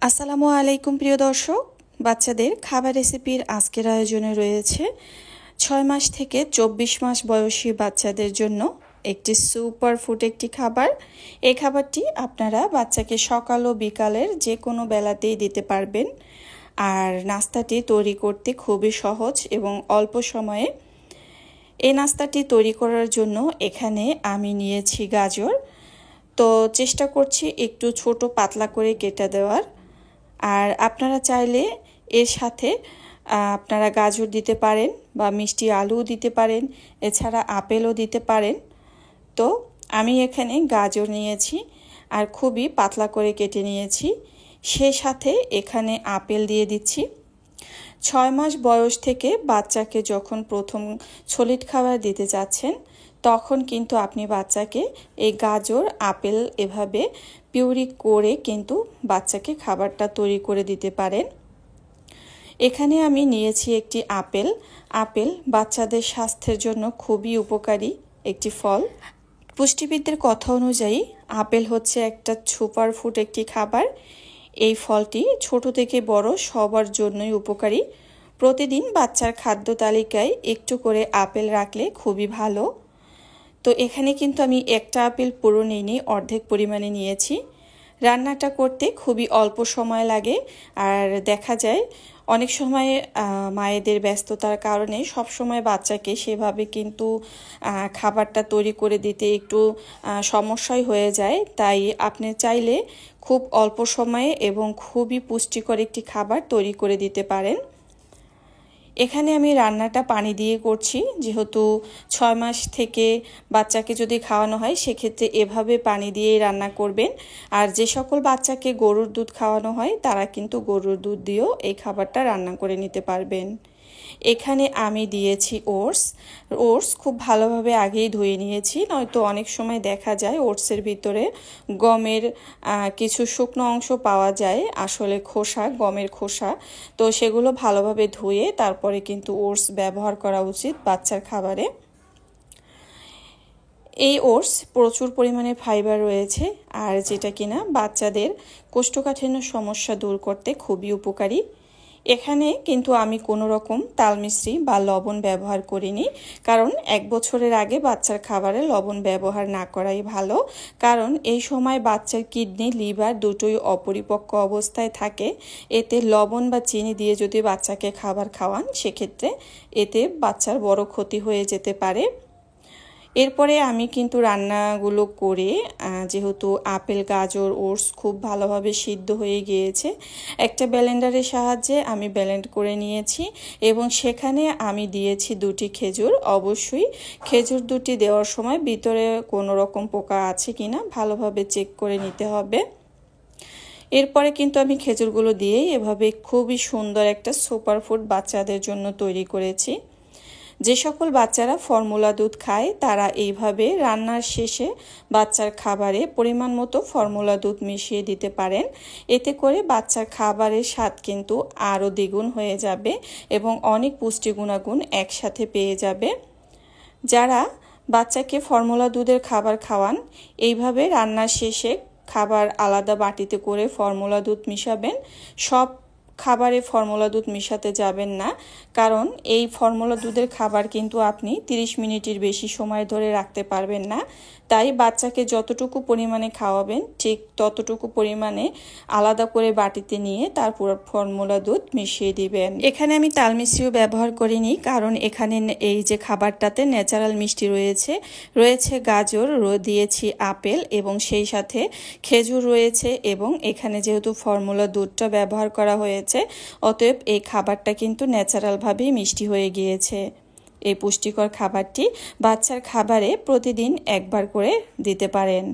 আসসালামু আলাইকুম প্রিয় দর্শক, বাচ্চাদের খাবার রেসিপির আজকের আয়োজনে রয়েছে 6 মাস থেকে 24 মাস বয়সী বাচ্চাদের জন্য একটি সুপার ফুড একটি খাবার। এই খাবারটি আপনারা বাচ্চাকে সকাল ও বিকালের যে কোনো বেলাতেই দিতে পারবেন। আর নাস্তাটি তৈরি করতে খুবই সহজ এবং অল্প সময়ে। এই নাস্তাটি তৈরি করার জন্য এখানে আমি নিয়েছি গাজর। তো চেষ্টা করছি একটু ছোট পাতলা করে কেটে দেওয়ার। আর আপনারা চাইলে এর সাথে আপনারা গাজর দিতে পারেন বা মিষ্টি আলুও দিতে পারেন, এছাড়া আপেলও দিতে পারেন। তো আমি এখানে গাজর নিয়েছি আর খুবই পাতলা করে কেটে নিয়েছি। সেই সাথে এখানে আপেল দিয়ে দিচ্ছি। 6 মাস বয়স থেকে বাচ্চাকে যখন প্রথম সলিড খাবার দিতে যাচ্ছেন তখন কিন্তু আপনি বাচ্চাকে এই গাজর আপেল এভাবে পিউরি করে কিন্তু বাচ্চাকে খাবারটা তৈরি করে দিতে পারেন। এখানে আমি নিয়েছি একটি আপেল। আপেল বাচ্চাদের স্বাস্থ্যের জন্য খুবই উপকারী একটি ফল। পুষ্টিবিদদের কথা অনুযায়ী আপেল হচ্ছে একটা সুপার ফুড একটি খাবার। এই ফলটি ছোট থেকে বড় সবার জন্যই উপকারী। প্রতিদিন বাচ্চার খাদ্য তালিকায় একটু করে আপেল রাখলে খুবই ভালো। তো এখানে কিন্তু আমি একটা আপেল পুরো নিইনি, অর্ধেক পরিমাণে নিয়েছি। রান্নাটা করতে খুবই অল্প সময় লাগে। আর দেখা যায় অনেক সময় মায়েদের ব্যস্ততার কারণে সব সময় বাচ্চাকে সেভাবে কিন্তু খাবারটা তৈরি করে দিতে একটু সমস্যাই হয়ে যায়। তাই আপনি চাইলে খুব অল্প সময়ে এবং খুবই পুষ্টিকর একটি খাবার তৈরি করে দিতে পারেন। এখানে আমি রান্নাটা পানি দিয়ে করছি, যেহেতু 6 মাস থেকে বাচ্চাকে যদি খাওয়ানো হয় সেক্ষেত্রে এভাবে পানি দিয়েই রান্না করবেন। আর যে সকল বাচ্চাকে গরুর দুধ খাওয়ানো হয় তারা কিন্তু গরুর দুধ দিয়েও এই খাবারটা রান্না করে নিতে পারবেন। এখানে আমি দিয়েছি ওটস খুব ভালোভাবে আগেই ধুয়ে নিয়েছি, নয়তো অনেক সময় দেখা যায় ওটসের ভিতরে গমের কিছু শুকনো অংশ পাওয়া যায়, আসলে খোসা, গমের খোসা। তো সেগুলো ভালোভাবে ধুয়ে তারপরে কিন্তু ওটস ব্যবহার করা উচিত বাচ্চার খাবারে। এই ওটস প্রচুর পরিমাণে ফাইবার রয়েছে, আর যেটা কিনা বাচ্চাদের কোষ্ঠকাঠিন্য সমস্যা দূর করতে খুবই উপকারী। এখানে কিন্তু আমি কোনো রকম তাল মিশ্রি বা লবণ ব্যবহার করিনি, কারণ 1 বছরের আগে বাচ্চার খাবারে লবণ ব্যবহার না করাই ভালো। কারণ এই সময় বাচ্চার কিডনি, লিভার দুটোই অপরিপক্ক অবস্থায় থাকে। এতে লবণ বা চিনি দিয়ে যদি বাচ্চাকে খাবার খাওয়ান সেক্ষেত্রে এতে বাচ্চার বড় ক্ষতি হয়ে যেতে পারে। এরপরে আমি কিন্তু রান্নাগুলো করে, যেহেতু আপেল, গাজর, ওটস খুব ভালোভাবে সিদ্ধ হয়ে গিয়েছে, একটা ব্লেন্ডারের সাহায্যে আমি ব্লেন্ড করে নিয়েছি এবং সেখানে আমি দিয়েছি 2টি খেজুর। অবশ্যই খেজুর 2টি দেওয়ার সময় ভিতরে কোনো রকম পোকা আছে কিনা ভালোভাবে চেক করে নিতে হবে। এরপরে কিন্তু আমি খেজুরগুলো দিয়েই এভাবে খুবই সুন্দর একটা সুপার ফুড বাচ্চাদের জন্য তৈরি করেছি। যে সকল বাচ্চারা ফর্মুলা দুধ খায় তারা এইভাবে রান্নার শেষে বাচ্চার খাবারে পরিমাণ মতো ফর্মুলা দুধ মিশিয়ে দিতে পারেন। এতে করে বাচ্চার খাবারের স্বাদ কিন্তু আরও দ্বিগুণ হয়ে যাবে এবং অনেক পুষ্টি গুণাগুণ একসাথে পেয়ে যাবে। যারা বাচ্চাকে ফর্মুলা দুধের খাবার খাওয়ান, এইভাবে রান্নার শেষে খাবার আলাদা বাটিতে করে ফর্মুলা দুধ মিশাবেন। সব খাবারে ফর্মুলা দুধ মিশাতে যাবেন না, কারণ এই ফর্মুলা দুধের খাবার কিন্তু আপনি 30 মিনিটের বেশি সময় ধরে রাখতে পারবেন না। তাই বাচ্চাকে যতটুকু পরিমাণে খাওয়াবেন ঠিক ততটুকু পরিমাণে আলাদা করে বাটিতে নিয়ে তারপর ফর্মুলা দুধ মিশিয়ে দিবেন। এখানে আমি তাল মিশ্রিও ব্যবহার করিনি, কারণ এখানে এই যে খাবারটাতে ন্যাচারাল মিষ্টি রয়েছে গাজর, দিয়েছি আপেল এবং সেই সাথে খেজুর রয়েছে, এবং এখানে যেহেতু ফর্মুলা দুধটা ব্যবহার করা হয়েছে অতএব এই খাবারটা কিন্তু ন্যাচারালভাবেই মিষ্টি হয়ে গিয়েছে। এই পুষ্টিকর খাবারটি বাচ্চার খাবারে প্রতিদিন একবার করে দিতে পারেন।